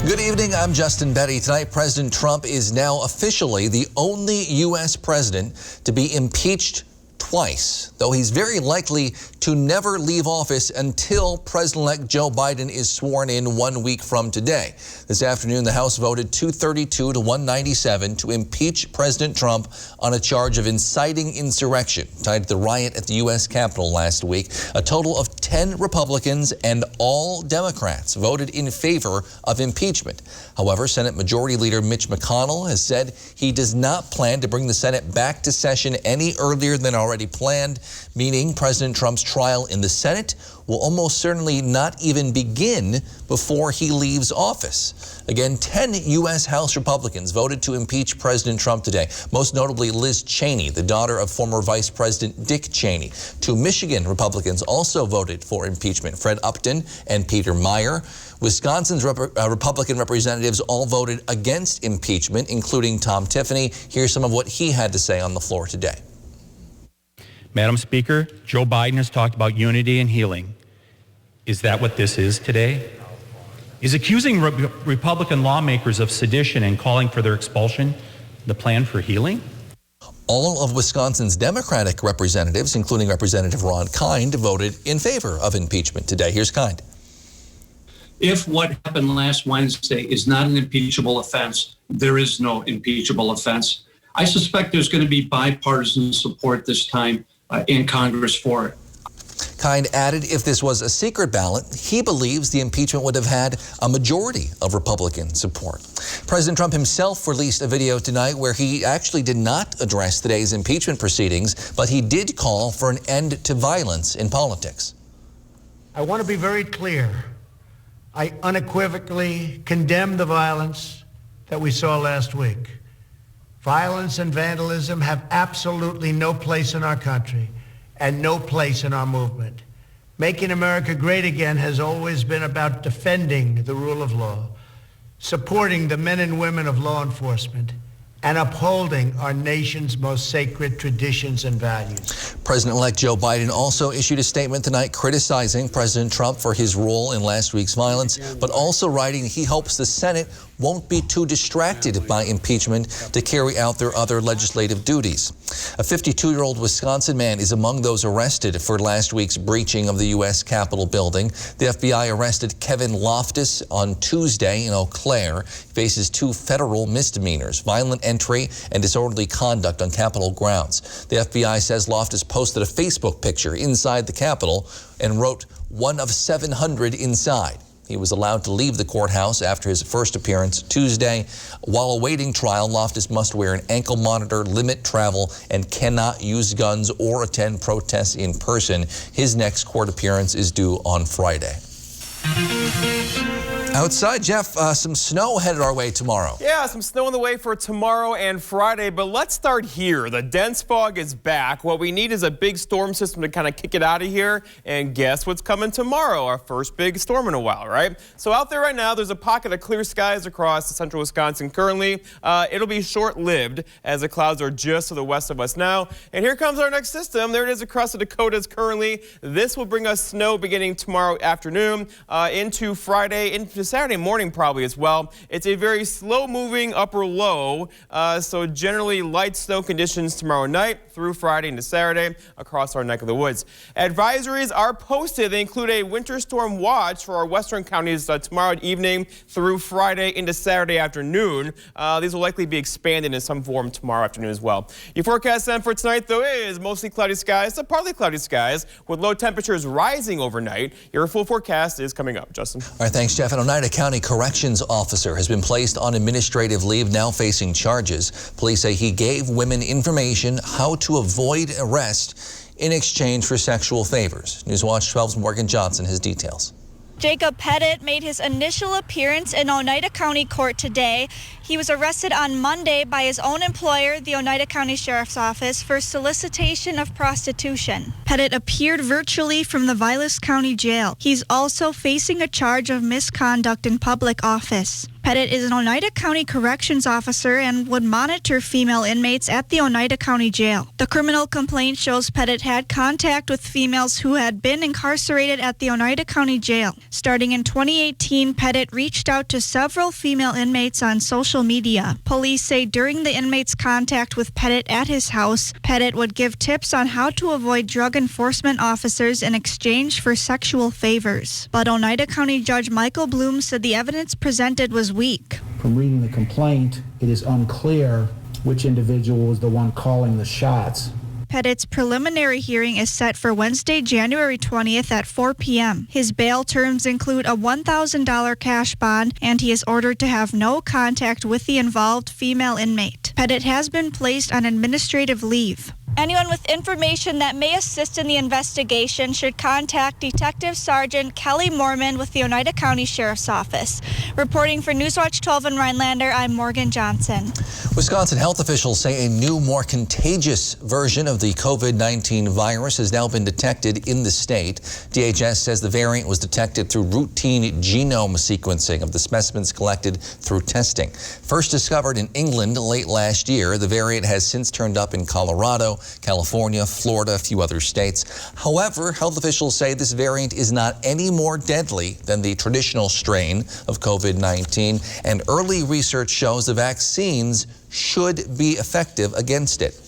Good evening, I'm Justin Betty. Tonight, President Trump is now officially the only U.S. president to be impeached twice, though he's very likely to never leave office until President-elect Joe Biden is sworn in 1 week from today. This afternoon, the House voted 232 to 197 to impeach President Trump on a charge of inciting insurrection tied to the riot at the U.S. Capitol last week. A total of 10 Republicans and all Democrats voted in favor of impeachment. However, Senate Majority Leader Mitch McConnell has said he does not plan to bring the Senate back to session any earlier than already planned, meaning President Trump's trial in the Senate will almost certainly not even begin before he leaves office. Again, 10 U.S. House Republicans voted to impeach President Trump today, most notably Liz Cheney, the daughter of former Vice President Dick Cheney. 2 Michigan Republicans also voted for impeachment, Fred Upton and Peter Meyer. Wisconsin's Republican representatives all voted against impeachment, including Tom Tiffany. Here's some of what he had to say on the floor today. Madam Speaker, Joe Biden has talked about unity and healing. Is that what this is today? Is accusing Republican lawmakers of sedition and calling for their expulsion the plan for healing? All of Wisconsin's Democratic representatives, including Representative Ron Kind, voted in favor of impeachment today. Here's Kind. If what happened last Wednesday is not an impeachable offense, there is no impeachable offense. I suspect there's going to be bipartisan support this time in Congress for it. Kind added if this was a secret ballot, he believes the impeachment would have had a majority of Republican support. President Trump himself released a video tonight where he actually did not address today's impeachment proceedings, but he did call for an end to violence in politics. I want to be very clear. I unequivocally condemn the violence that we saw last week. Violence and vandalism have absolutely no place in our country and no place in our movement. Making America great again has always been about defending the rule of law, supporting the men and women of law enforcement, and upholding our nation's most sacred traditions and values. President-elect Joe Biden also issued a statement tonight criticizing President Trump for his role in last week's violence, but also writing he hopes the Senate won't be too distracted by impeachment to carry out their other legislative duties. A 52-year-old Wisconsin man is among those arrested for last week's breaching of the U.S. Capitol building. The FBI arrested Kevin Loftus on Tuesday in Eau Claire. He faces 2 federal misdemeanors, violent entry and disorderly conduct on Capitol grounds. The FBI says Loftus posted a Facebook picture inside the Capitol and wrote, "1 of 700 inside." He was allowed to leave the courthouse after his first appearance Tuesday. While awaiting trial, Loftus must wear an ankle monitor, limit travel, and cannot use guns or attend protests in person. His next court appearance is due on Friday. Outside, Jeff, some snow headed our way tomorrow. Yeah, some snow on the way for tomorrow and Friday, but let's start here. The dense fog is back. What we need is a big storm system to kind of kick it out of here, and guess what's coming tomorrow? Our first big storm in a while, right? So out there right now, there's a pocket of clear skies across central Wisconsin currently. It'll be short-lived as the clouds are just to the west of us now. And here comes our next system. There it is across the Dakotas currently. This will bring us snow beginning tomorrow afternoon into Friday, into Saturday morning probably as well. It's a very slow-moving upper low, so generally light snow conditions tomorrow night through Friday into Saturday across our neck of the woods. Advisories are posted. They include a winter storm watch for our western counties tomorrow evening through Friday into Saturday afternoon. These will likely be expanded in some form tomorrow afternoon as well. Your forecast then for tonight, though, is mostly cloudy skies to partly cloudy skies with low temperatures rising overnight. Your full forecast is coming up. Justin. All right, thanks, Jeff. An Oneida County corrections officer has been placed on administrative leave, now facing charges. Police say he gave women information how to avoid arrest in exchange for sexual favors. Newswatch 12's Morgan Johnson has details. Jacob Pettit made his initial appearance in Oneida County Court today. He was arrested on Monday by his own employer, the Oneida County Sheriff's Office, for solicitation of prostitution. Pettit appeared virtually from the Vilas County Jail. He's also facing a charge of misconduct in public office. Pettit is an Oneida County Corrections Officer and would monitor female inmates at the Oneida County Jail. The criminal complaint shows Pettit had contact with females who had been incarcerated at the Oneida County Jail. Starting in 2018, Pettit reached out to several female inmates on social media. Police say during the inmates' contact with Pettit at his house, Pettit would give tips on how to avoid drug enforcement officers in exchange for sexual favors. But Oneida County Judge Michael Bloom said the evidence presented was weak. From reading the complaint, it is unclear which individual was the one calling the shots. Pettit's preliminary hearing is set for Wednesday, January 20th at 4 p.m. His bail terms include a $1,000 cash bond, and he is ordered to have no contact with the involved female inmate. Pettit has been placed on administrative leave. Anyone with information that may assist in the investigation should contact Detective Sergeant Kelly Mormon with the Oneida County Sheriff's Office. Reporting for Newswatch 12 in Rhinelander, I'm Morgan Johnson. Wisconsin health officials say a new, more contagious version of the COVID-19 virus has now been detected in the state. DHS says the variant was detected through routine genome sequencing of the specimens collected through testing. First discovered in England late last year, the variant has since turned up in Colorado, California, Florida, a few other states. However, health officials say this variant is not any more deadly than the traditional strain of COVID-19, and early research shows the vaccines should be effective against it.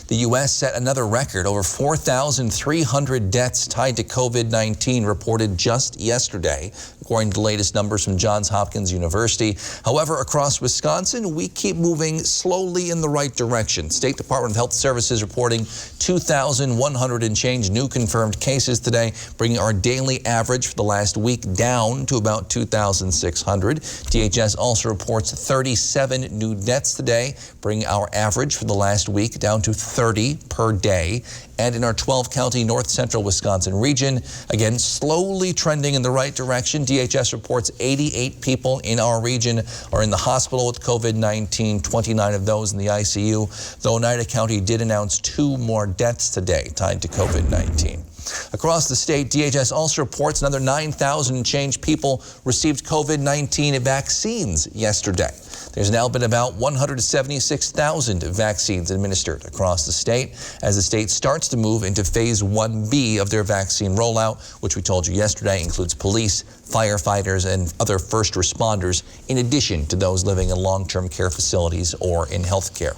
The U.S. set another record, over 4,300 deaths tied to COVID-19 reported just yesterday, according to the latest numbers from Johns Hopkins University. However, across Wisconsin, we keep moving slowly in the right direction. State Department of Health Services reporting 2,100 and change new confirmed cases today, bringing our daily average for the last week down to about 2,600. DHS also reports 37 new deaths today, bringing our average for the last week down to 30 per day. And in our 12-county north central Wisconsin region, again, slowly trending in the right direction. DHS reports 88 people in our region are in the hospital with COVID-19, 29 of those in the ICU. Though Oneida County did announce 2 more deaths today tied to COVID-19. Across the state, DHS also reports another 9,000 and change people received COVID-19 vaccines yesterday. There's now been about 176,000 vaccines administered across the state as the state starts to move into phase 1B of their vaccine rollout, which we told you yesterday includes police, firefighters, and other first responders, in addition to those living in long-term care facilities or in health care.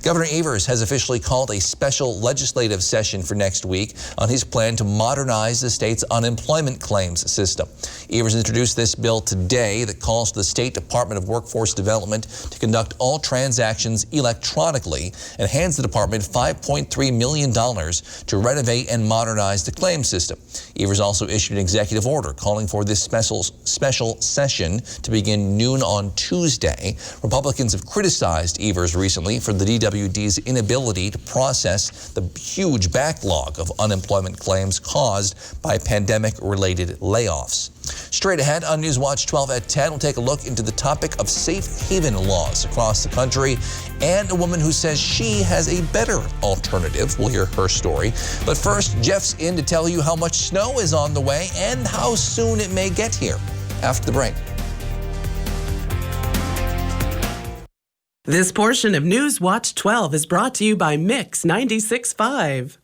Governor Evers has officially called a special legislative session for next week on his plan to modernize the state's unemployment claims system. Evers introduced this bill today that calls for the State Department of Workforce Development to conduct all transactions electronically and hands the department $5.3 million to renovate and modernize the claim system. Evers also issued an executive order calling for this special session to begin noon on Tuesday. Republicans have criticized Evers recently for the DWD's inability to process the huge backlog of unemployment claims caused by pandemic-related layoffs. Straight ahead on Newswatch 12 at 10, we'll take a look into the topic of safe haven laws across the country and a woman who says she has a better alternative. We'll hear her story. But first, Jeff's in to tell you how much snow is on the way and how soon it may get here after the break. This portion of Newswatch 12 is brought to you by Mix 96.5.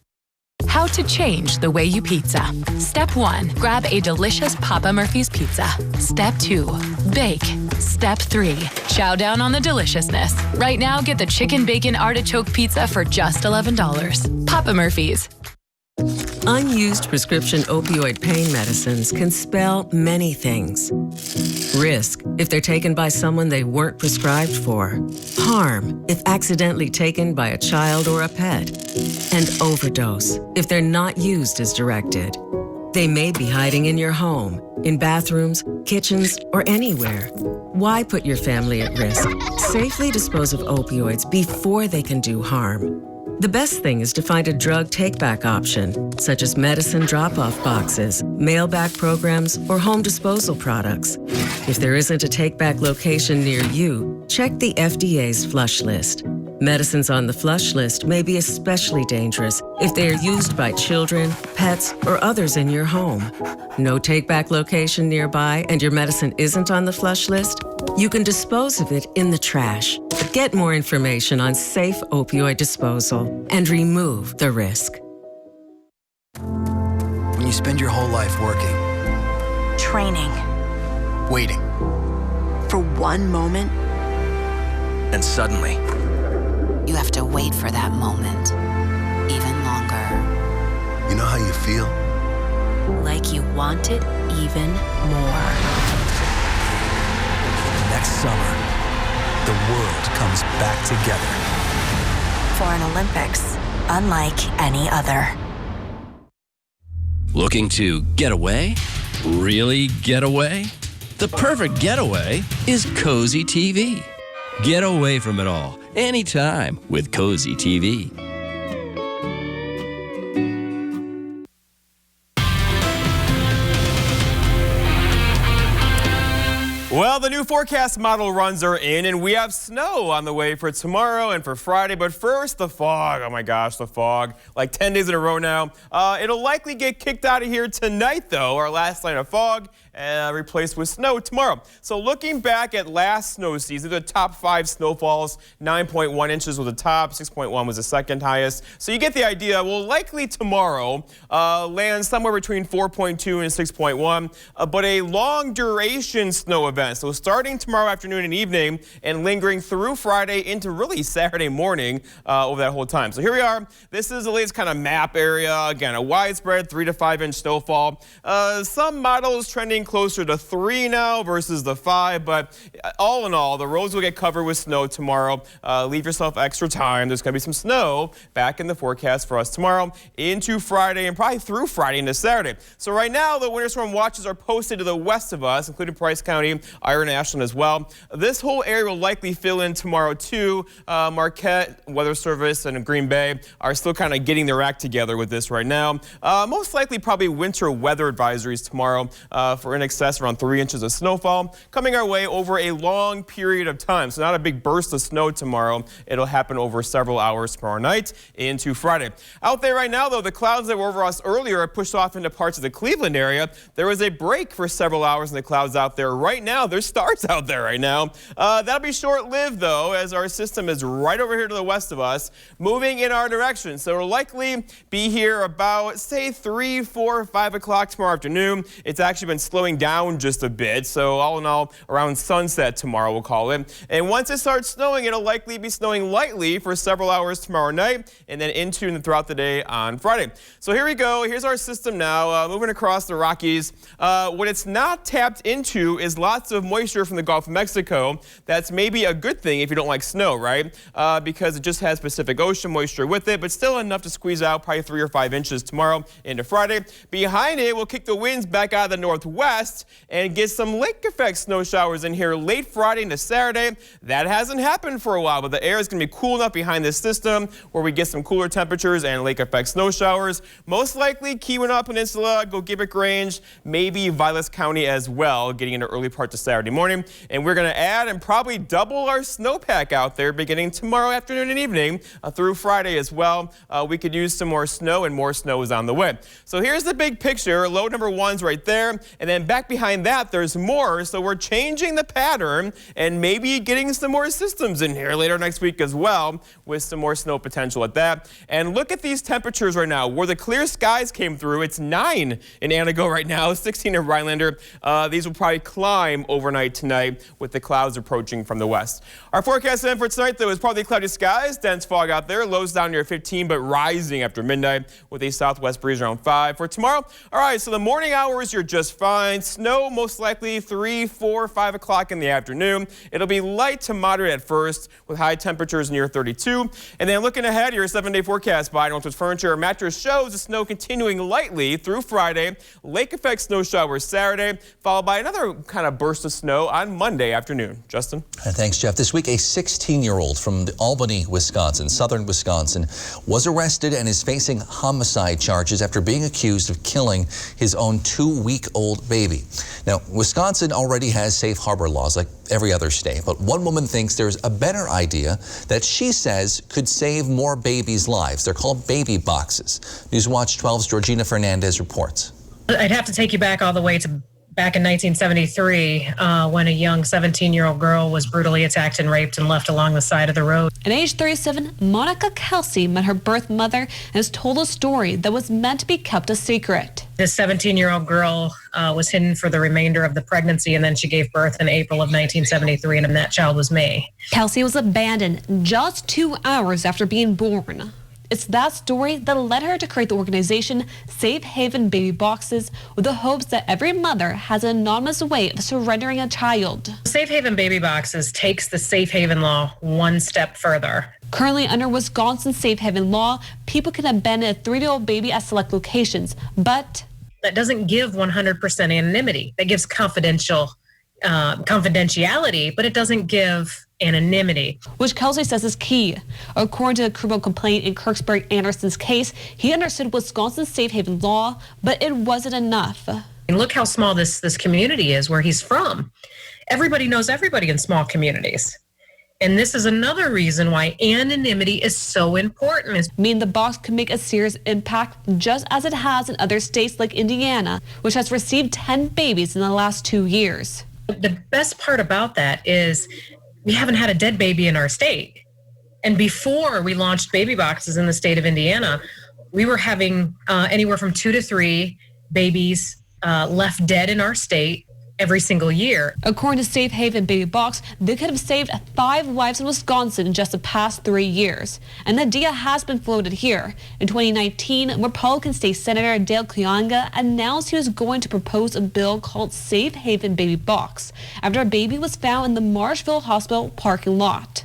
How to change the way you pizza. Step 1, grab a delicious Papa Murphy's pizza. Step 2, bake. Step 3, chow down on the deliciousness. Right now, get the chicken bacon artichoke pizza for just $11. Papa Murphy's. Unused prescription opioid pain medicines can spell many things. Risk if they're taken by someone they weren't prescribed for. Harm if accidentally taken by a child or a pet. And overdose if they're not used as directed. They may be hiding in your home, in bathrooms, kitchens, or anywhere. Why put your family at risk? Safely dispose of opioids before they can do harm. The best thing is to find a drug take-back option, such as medicine drop-off boxes, mail-back programs, or home disposal products. If there isn't a take-back location near you, check the FDA's flush list. Medicines on the flush list may be especially dangerous if they are used by children, pets, or others in your home. No take-back location nearby and your medicine isn't on the flush list? You can dispose of it in the trash. Get more information on safe opioid disposal and remove the risk. When you spend your whole life working, training, waiting, for one moment, and suddenly, you have to wait for that moment even longer. You know how you feel? Like you want it even more. Next summer, the world comes back together. For an Olympics unlike any other. Looking to get away? Really get away? The perfect getaway is Cozy TV. Get away from it all, anytime with Cozy TV. Well, the new forecast model runs are in, and we have snow on the way for tomorrow and for Friday. But first, the fog. Oh my gosh, the fog. Like 10 days in a row now. It'll likely get kicked out of here tonight, though, our last night of fog, replaced with snow tomorrow. So looking back at last snow season, the top 5 snowfalls, 9.1 inches was the top, 6.1 was the second highest. So you get the idea. We'll likely tomorrow land somewhere between 4.2 and 6.1, but a long duration snow event. So starting tomorrow afternoon and evening and lingering through Friday into really Saturday morning over that whole time. So here we are. This is the latest kind of map area. Again, a widespread 3 to 5 inch snowfall. Some models trending closer to 3 now versus the 5, but all in all, the roads will get covered with snow tomorrow. Leave yourself extra time. There's going to be some snow back in the forecast for us tomorrow into Friday and probably through Friday into Saturday. So right now, the winter storm watches are posted to the west of us, including Price County, Iron Ashland as well. This whole area will likely fill in tomorrow too. Marquette, Weather Service, and Green Bay are still kind of getting their act together with this right now. Most likely probably winter weather advisories tomorrow for in excess around 3 inches of snowfall coming our way over a long period of time. So not a big burst of snow tomorrow. It'll happen over several hours tomorrow night into Friday. Out there right now, though, the clouds that were over us earlier are pushed off into parts of the Cleveland area. There was a break for several hours in the clouds out there. Right now, there's stars out there right now. That'll be short-lived, though, as our system is right over here to the west of us, moving in our direction. So it'll likely be here about, say, 3, 4, 5 o'clock tomorrow afternoon. It's actually been slowing down just a bit. So all in all, around sunset tomorrow, we'll call it. And once it starts snowing, it'll likely be snowing lightly for several hours tomorrow night and then into and throughout the day on Friday. So here we go. Here's our system now, moving across the Rockies. What it's not tapped into is lots of moisture from the Gulf of Mexico. That's maybe a good thing if you don't like snow, right? Because it just has Pacific Ocean moisture with it, but still enough to squeeze out probably 3 or 5 inches tomorrow into Friday. Behind it, we'll kick the winds back out of the northwest and get some lake effect snow showers in here late Friday into Saturday. That hasn't happened for a while, but the air is going to be cool enough behind this system where we get some cooler temperatures and lake effect snow showers. Most likely Keweenaw Peninsula, Gogebic Range, maybe Vilas County as well, getting into early parts of Saturday morning. And we're going to add and probably double our snowpack out there beginning tomorrow afternoon and evening through Friday as well. We could use some more snow, and more snow is on the way. So here's the big picture. Low number 1's right there. And then back behind that, there's more. So we're changing the pattern and maybe getting some more systems in here later next week as well with some more snow potential at that. And look at these temperatures right now. Where the clear skies came through, it's 9 in Antigo right now, 16 in Rhinelander. These will probably climb overnight tonight with the clouds approaching from the west. Our forecast then for tonight, though, is partly cloudy skies, dense fog out there, lows down near 15, but rising after midnight with a southwest breeze around 5. For tomorrow, all right, so the morning hours, you're just fine. Snow most likely 3, 4, 5 o'clock in the afternoon. It'll be light to moderate at first with high temperatures near 32. And then looking ahead, your 7-day forecast by Northwest Furniture and Mattress shows the snow continuing lightly through Friday, lake effect snow showers Saturday, followed by another kind of burst of snow on Monday afternoon. Justin? Thanks, Jeff. This week, a 16-year-old from Albany, Wisconsin, southern Wisconsin, was arrested and is facing homicide charges after being accused of killing his own 2-week-old baby. Now, Wisconsin already has safe harbor laws like every other state, but one woman thinks there's a better idea that she says could save more babies' lives. They're called baby boxes. Newswatch 12's Georgina Fernandez reports. I'd have to take you back all the way to back in 1973 when a young 17-year-old girl was brutally attacked and raped and left along the side of the road. At age 37, Monica Kelsey met her birth mother and has told a story that was meant to be kept a secret. This 17-year-old girl was hidden for the remainder of the pregnancy, and then she gave birth in April of 1973, and that child was me. Kelsey was abandoned just 2 hours after being born. It's that story that led her to create the organization Safe Haven Baby Boxes, with the hopes that every mother has an anonymous way of surrendering a child. Safe Haven Baby Boxes takes the Safe Haven law one step further. Currently, under Wisconsin's Safe Haven law, people can abandon a 3-year-old baby at select locations, but that doesn't give 100% anonymity. That gives confidentiality, but it doesn't give anonymity, which Kelsey says is key. According to a criminal complaint in Kirksbury Anderson's case, he understood Wisconsin's safe haven law, but it wasn't enough. And look how small this community is where he's from. Everybody knows everybody in small communities. And this is another reason why anonymity is so important. Meaning the box can make a serious impact, just as it has in other states like Indiana, which has received 10 babies in the last 2 years. The best part about that is we haven't had a dead baby in our state. And before we launched baby boxes in the state of Indiana, we were having anywhere from 2 to 3 babies left dead in our state every single year. According to Safe Haven Baby Box, they could have saved 5 lives in Wisconsin in just the past 3 years. And the idea has been floated here. In 2019, Republican State Senator Dale Kionga announced he was going to propose a bill called Safe Haven Baby Box after a baby was found in the Marshville Hospital parking lot.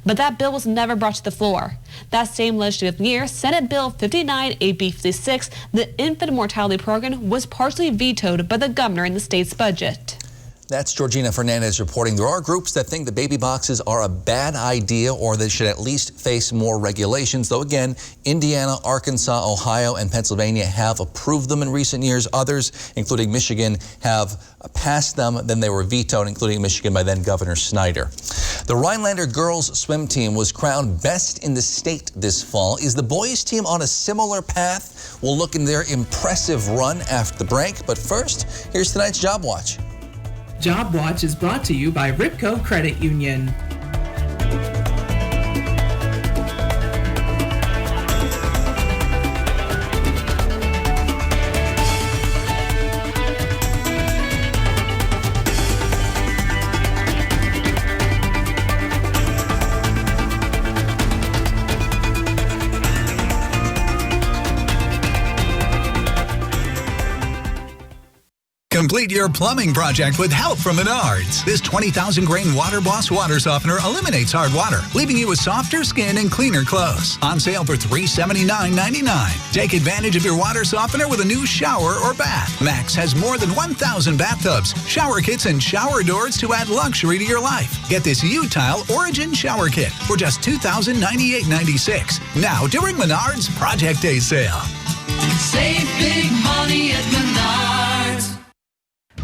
But that bill was never brought to the floor. That same legislative year, Senate Bill 59 AB 56, the infant mortality program, was partially vetoed by the governor in the state's budget. That's Georgina Fernandez reporting. There are groups that think the baby boxes are a bad idea or they should at least face more regulations. Though again, Indiana, Arkansas, Ohio, and Pennsylvania have approved them in recent years. Others, including Michigan, have passed them. Then they were vetoed, including Michigan by then Governor Snyder. The Rhinelander girls swim team was crowned best in the state this fall. Is the boys team on a similar path? We'll look in their impressive run after the break. But first, here's tonight's Job Watch. Job Watch is brought to you by Ripco Credit Union. Complete your plumbing project with help from Menards. This 20,000 grain Water Boss water softener eliminates hard water, leaving you with softer skin and cleaner clothes. On sale for $379.99. Take advantage of your water softener with a new shower or bath. Max has more than 1,000 bathtubs, shower kits, and shower doors to add luxury to your life. Get this U-Tile Origin Shower Kit for just $2,098.96. Now during Menards Project Day sale. Save big money at Menards.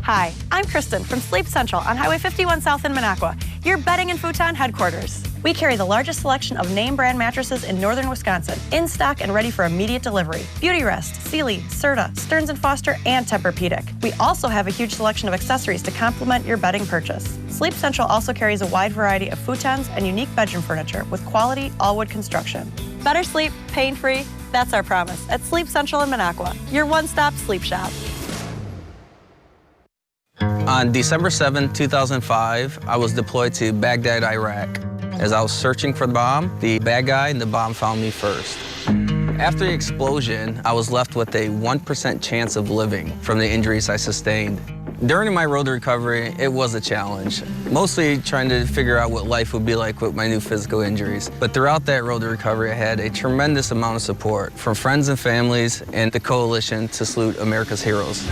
Hi, I'm Kristen from Sleep Central on Highway 51 South in Minocqua, your bedding and futon headquarters. We carry the largest selection of name brand mattresses in northern Wisconsin, in stock and ready for immediate delivery. Beautyrest, Sealy, Serta, Stearns & Foster, and Tempur-Pedic. We also have a huge selection of accessories to complement your bedding purchase. Sleep Central also carries a wide variety of futons and unique bedroom furniture with quality all-wood construction. Better sleep, pain-free, that's our promise at Sleep Central in Minocqua, your one-stop sleep shop. On December 7, 2005, I was deployed to Baghdad, Iraq. As I was searching for the bomb, the bad guy and the bomb found me first. After the explosion, I was left with a 1% chance of living from the injuries I sustained. During my road to recovery, it was a challenge, mostly trying to figure out what life would be like with my new physical injuries. But throughout that road to recovery, I had a tremendous amount of support from friends and families and the Coalition to Salute America's Heroes.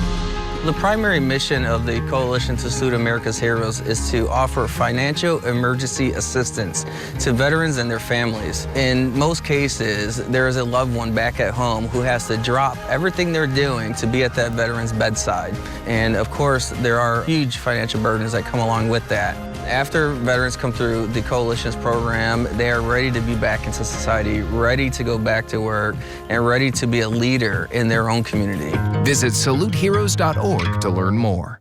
The primary mission of the Coalition to Salute America's Heroes is to offer financial emergency assistance to veterans and their families. In most cases, there is a loved one back at home who has to drop everything they're doing to be at that veteran's bedside. And of course, there are huge financial burdens that come along with that. After veterans come through the Coalition's program, they are ready to be back into society, ready to go back to work, and ready to be a leader in their own community. Visit saluteheroes.org to learn more.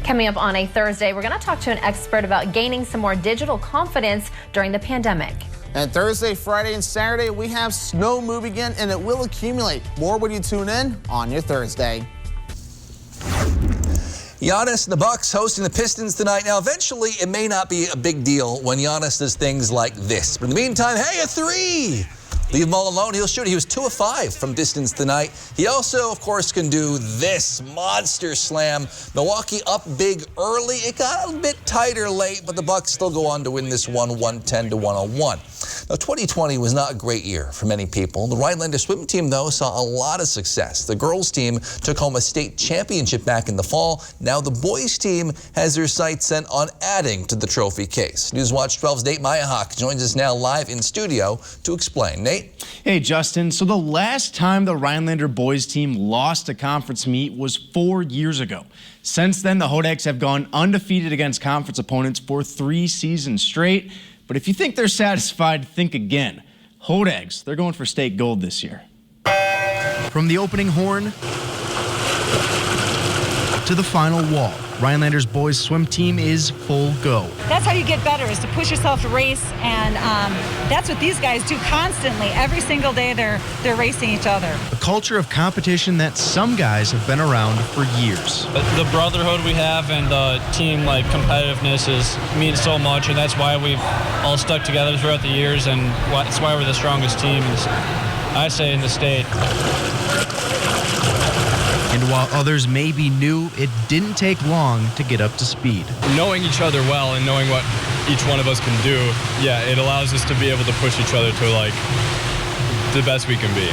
Coming up on a Thursday, we're going to talk to an expert about gaining some more digital confidence during the pandemic. And Thursday, Friday, and Saturday, we have snow moving in, and it will accumulate. More when you tune in on your Thursday. Giannis and the Bucks hosting the Pistons tonight. Now, eventually, it may not be a big deal when Giannis does things like this. But in the meantime, hey, a three! Leave him all alone, he'll shoot. He was 2 of 5 from distance tonight. He also, of course, can do this monster slam. Milwaukee up big early. It got a bit tighter late, but the Bucks still go on to win this one, 110-101. Now, 2020 was not a great year for many people. The Rhinelander swim team, though, saw a lot of success. The girls team took home a state championship back in the fall. Now the boys team has their sights set on adding to the trophy case. Newswatch 12's Nate Meyerhawk joins us now live in studio to explain. Nate? Hey, Justin. So the last time the Rhinelander boys team lost a conference meet was 4 years ago. Since then, the Hodags have gone undefeated against conference opponents for 3 seasons straight. But if you think they're satisfied, think again. Hodags, they're going for state gold this year. From the opening horn to the final wall, Rhinelander's boys swim team is full go. That's how you get better, is to push yourself to race, and that's what these guys do constantly. Every single day they're racing each other. A culture of competition that some guys have been around for years. The brotherhood we have and the team competitiveness means so much, and that's why we've all stuck together throughout the years, and that's why we're the strongest team, I say, in the state. And while others may be new, it didn't take long to get up to speed. Knowing each other well and knowing what each one of us can do, yeah, it allows us to be able to push each other to the best we can be.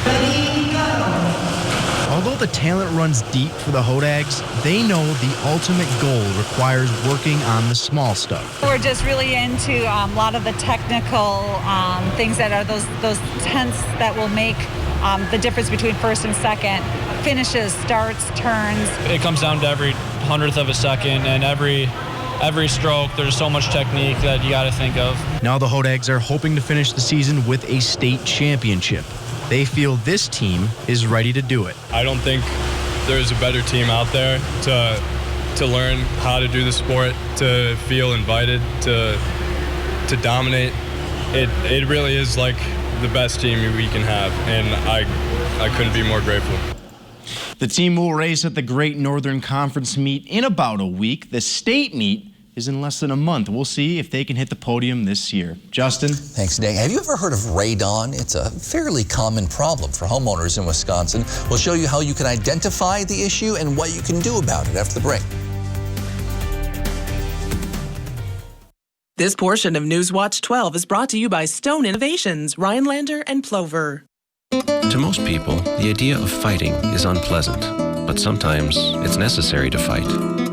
Although the talent runs deep for the Hodags, they know the ultimate goal requires working on the small stuff. We're just really into a lot of the technical things that are those tenths that will make the difference between first and second. Finishes, starts, turns. It comes down to every 100th of a second, and every stroke, there's so much technique that you got to think of. Now the Hodags are hoping to finish the season with a state championship. They feel this team is ready to do it. I don't think there's a better team out there to learn how to do the sport, to feel invited, to dominate. It really is the best team we can have, and I couldn't be more grateful. The team will race at the Great Northern Conference meet in about a week. The state meet is in less than a month. We'll see if they can hit the podium this year. Justin? Thanks, Nate. Have you ever heard of radon? It's a fairly common problem for homeowners in Wisconsin. We'll show you how you can identify the issue and what you can do about it after the break. This portion of Newswatch 12 is brought to you by Stone Innovations, Rhinelander and Plover. To most people, the idea of fighting is unpleasant, but sometimes it's necessary to fight.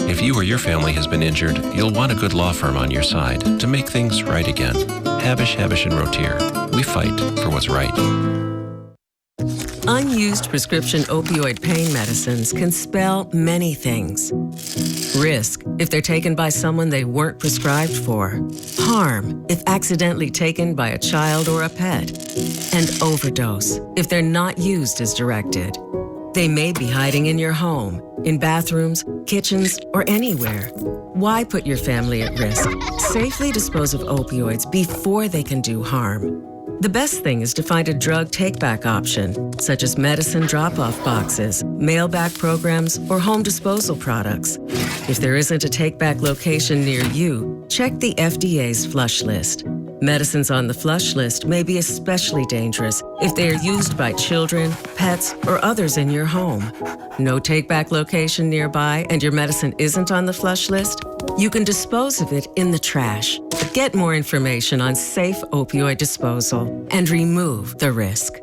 If you or your family has been injured, you'll want a good law firm on your side to make things right again. Habish, Habish & Rotier. We fight for what's right. Unused prescription opioid pain medicines can spell many things. Risk, if they're taken by someone they weren't prescribed for. Harm, if accidentally taken by a child or a pet. And overdose, if they're not used as directed. They may be hiding in your home, in bathrooms, kitchens, or anywhere. Why put your family at risk? Safely dispose of opioids before they can do harm. The best thing is to find a drug take-back option, such as medicine drop-off boxes, mail-back programs, or home disposal products. If there isn't a take-back location near you, check the FDA's flush list. Medicines on the flush list may be especially dangerous if they are used by children, pets, or others in your home. No take-back location nearby and your medicine isn't on the flush list? You can dispose of it in the trash. Get more information on safe opioid disposal and remove the risk.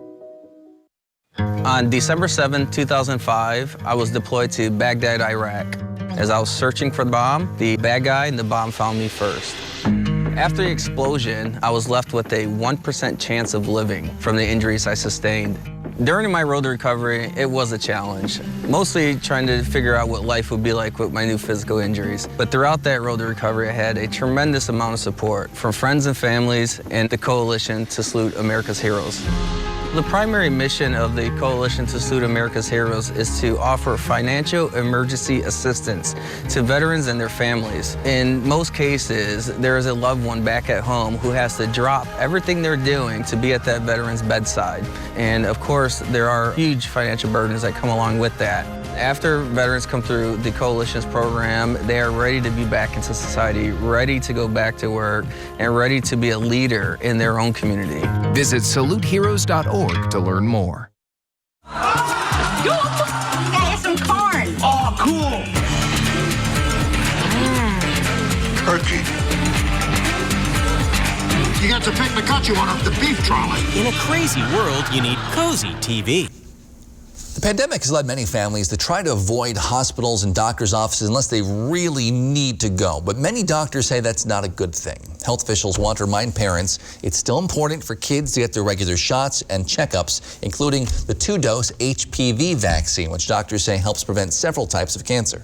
On December 7, 2005, I was deployed to Baghdad, Iraq. As I was searching for the bomb, the bad guy and the bomb found me first. After the explosion, I was left with a 1% chance of living from the injuries I sustained. During my road to recovery, it was a challenge, mostly trying to figure out what life would be like with my new physical injuries. But throughout that road to recovery, I had a tremendous amount of support from friends and families and the Coalition to Salute America's Heroes. The primary mission of the Coalition to Salute America's Heroes is to offer financial emergency assistance to veterans and their families. In most cases, there is a loved one back at home who has to drop everything they're doing to be at that veteran's bedside. And of course, there are huge financial burdens that come along with that. After veterans come through the Coalition's program, they are ready to be back into society, ready to go back to work, and ready to be a leader in their own community. Visit saluteheroes.org to learn more. You gotta get some corn. Oh, cool. Turkey. You got to pick the cut you want off the beef trolley. In a crazy world, you need Cozy TV. The pandemic has led many families to try to avoid hospitals and doctors' offices unless they really need to go. But many doctors say that's not a good thing. Health officials want to remind parents it's still important for kids to get their regular shots and checkups, including the 2-dose HPV vaccine, which doctors say helps prevent several types of cancer.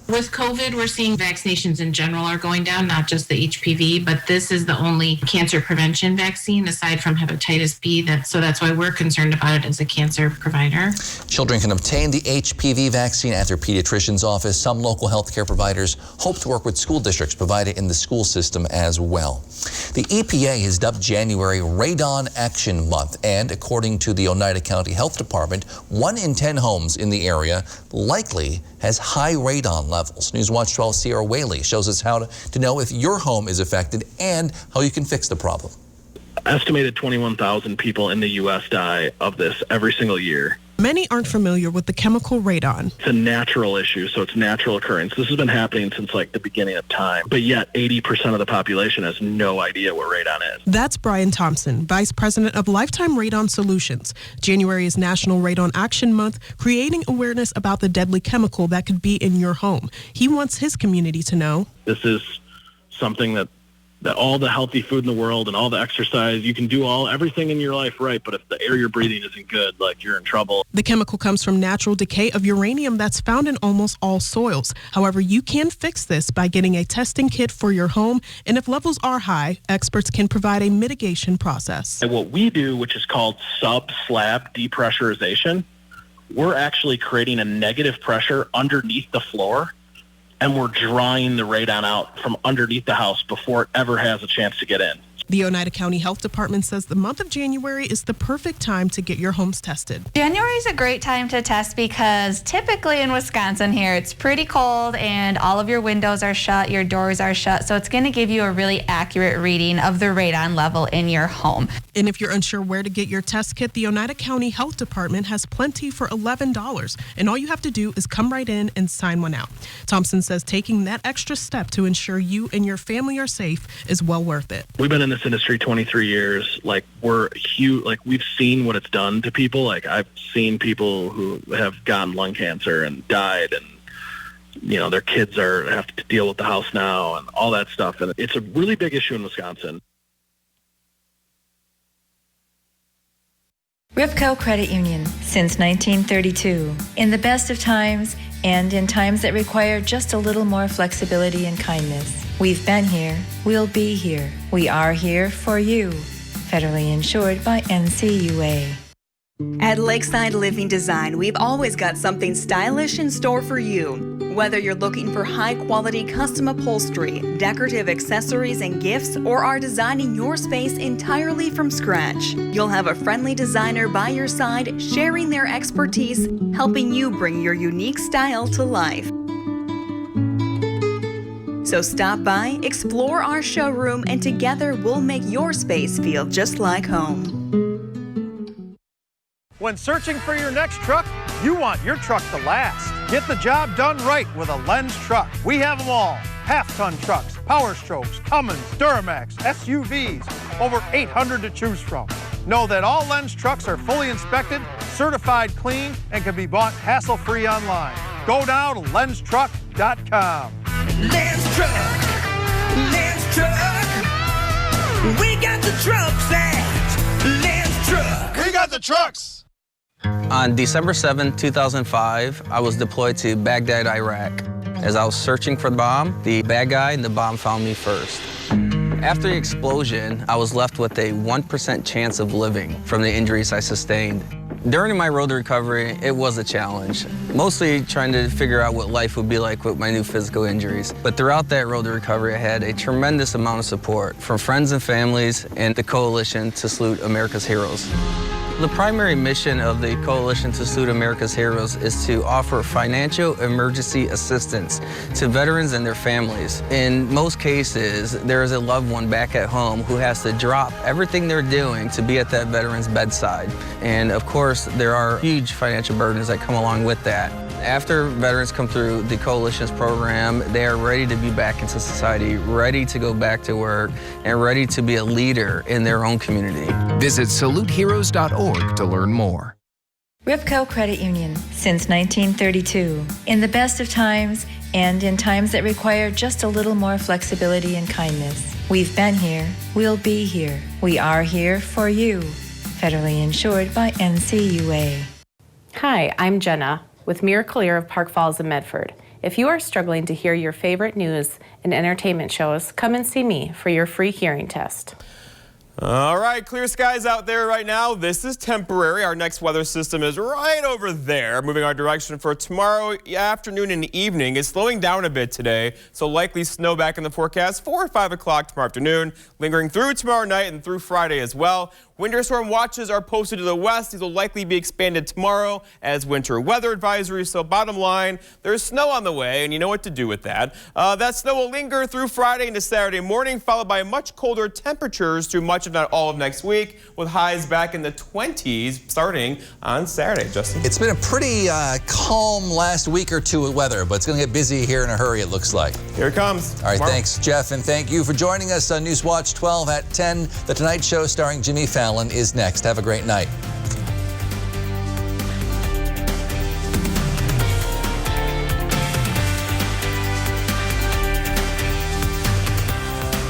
With COVID, we're seeing vaccinations in general are going down, not just the HPV, but this is the only cancer prevention vaccine aside from hepatitis B. So that's why we're concerned about it as a cancer provider. Children can obtain the HPV vaccine at their pediatrician's office. Some local healthcare providers hope to work with school districts provided in the school system as well. The EPA has dubbed January Radon Action Month, and according to the Oneida County Health Department, 1 in 10 homes in the area likely has high radon levels. Newswatch 12 Sierra Whaley shows us how to know if your home is affected and how you can fix the problem. Estimated 21,000 people in the U.S. die of this every single year. Many aren't familiar with the chemical radon. It's a natural issue, so it's natural occurrence. This has been happening since like the beginning of time, but yet 80% of the population has no idea what radon is. That's Brian Thompson, Vice President of Lifetime Radon Solutions. January is National Radon Action Month, creating awareness about the deadly chemical that could be in your home. He wants his community to know. This is something that all the healthy food in the world and all the exercise, you can do everything in your life right, but if the air you're breathing isn't good, like you're in trouble. The chemical comes from natural decay of uranium that's found in almost all soils. However, you can fix this by getting a testing kit for your home, and if levels are high, experts can provide a mitigation process. And what we do, which is called sub-slab depressurization, we're actually creating a negative pressure underneath the floor, and we're drying the radon out from underneath the house before it ever has a chance to get in. The Oneida County Health Department says the month of January is the perfect time to get your homes tested. January is a great time to test because typically in Wisconsin here, it's pretty cold and all of your windows are shut, your doors are shut, so it's going to give you a really accurate reading of the radon level in your home. And if you're unsure where to get your test kit, the Oneida County Health Department has plenty for $11, and all you have to do is come right in and sign one out. Thompson says taking that extra step to ensure you and your family are safe is well worth it. We've been in this industry 23 years. Like, we're huge. Like, we've seen what it's done to people. Like, I've seen people who have gotten lung cancer and died, and their kids have to deal with the house now and all that stuff. And it's a really big issue in Wisconsin. Ripco Credit Union since 1932. In the best of times and in times that require just a little more flexibility and kindness. We've been here. We'll be here. We are here for you. Federally insured by NCUA. At Lakeside Living Design, we've always got something stylish in store for you. Whether you're looking for high-quality custom upholstery, decorative accessories and gifts, or are designing your space entirely from scratch, you'll have a friendly designer by your side, sharing their expertise, helping you bring your unique style to life. So stop by, explore our showroom, and together we'll make your space feel just like home. When searching for your next truck, you want your truck to last. Get the job done right with a Lenz truck. We have them all. Half-ton trucks, Power Strokes, Cummins, Duramax, SUVs, over 800 to choose from. Know that all Lenz trucks are fully inspected, certified clean, and can be bought hassle-free online. Go now to lenztruck.com. Lenz Truck, Lenz Truck. We got the trucks at Lenz Truck. We got the trucks. On December 7, 2005, I was deployed to Baghdad, Iraq. As I was searching for the bomb, the bad guy and the bomb found me first. After the explosion, I was left with a 1% chance of living from the injuries I sustained. During my road to recovery, it was a challenge, mostly trying to figure out what life would be like with my new physical injuries. But throughout that road to recovery, I had a tremendous amount of support from friends and families and the Coalition to Salute America's Heroes. The primary mission of the Coalition to Salute America's Heroes is to offer financial emergency assistance to veterans and their families. In most cases, there is a loved one back at home who has to drop everything they're doing to be at that veteran's bedside. And of course, there are huge financial burdens that come along with that. After veterans come through the Coalition's program, they are ready to be back into society, ready to go back to work, and ready to be a leader in their own community. Visit saluteheroes.org to learn more. Ripco Credit Union, since 1932. In the best of times and in times that require just a little more flexibility and kindness. We've been here, we'll be here. We are here for you. Federally insured by NCUA. Hi, I'm Jenna with Miracle Ear of Park Falls and Medford. If you are struggling to hear your favorite news and entertainment shows, come and see me for your free hearing test. All right, clear skies out there right now. This is temporary. Our next weather system is right over there, moving our direction for tomorrow afternoon and evening. It's slowing down a bit today, so likely snow back in the forecast 4 or 5 o'clock tomorrow afternoon, lingering through tomorrow night and through Friday as well. Winter storm watches are posted to the west. These will likely be expanded tomorrow as winter weather advisories. So bottom line, there's snow on the way, and you know what to do with that. That snow will linger through Friday into Saturday morning, followed by much colder temperatures through much, if not all, of next week, with highs back in the 20s starting on Saturday. Justin? It's been a pretty calm last week or two with weather, but it's going to get busy here in a hurry, it looks like. Here it comes. All right, tomorrow. Thanks, Jeff, and thank you for joining us on Newswatch 12 at 10. The Tonight Show starring Jimmy Fallon is next. Have a great night.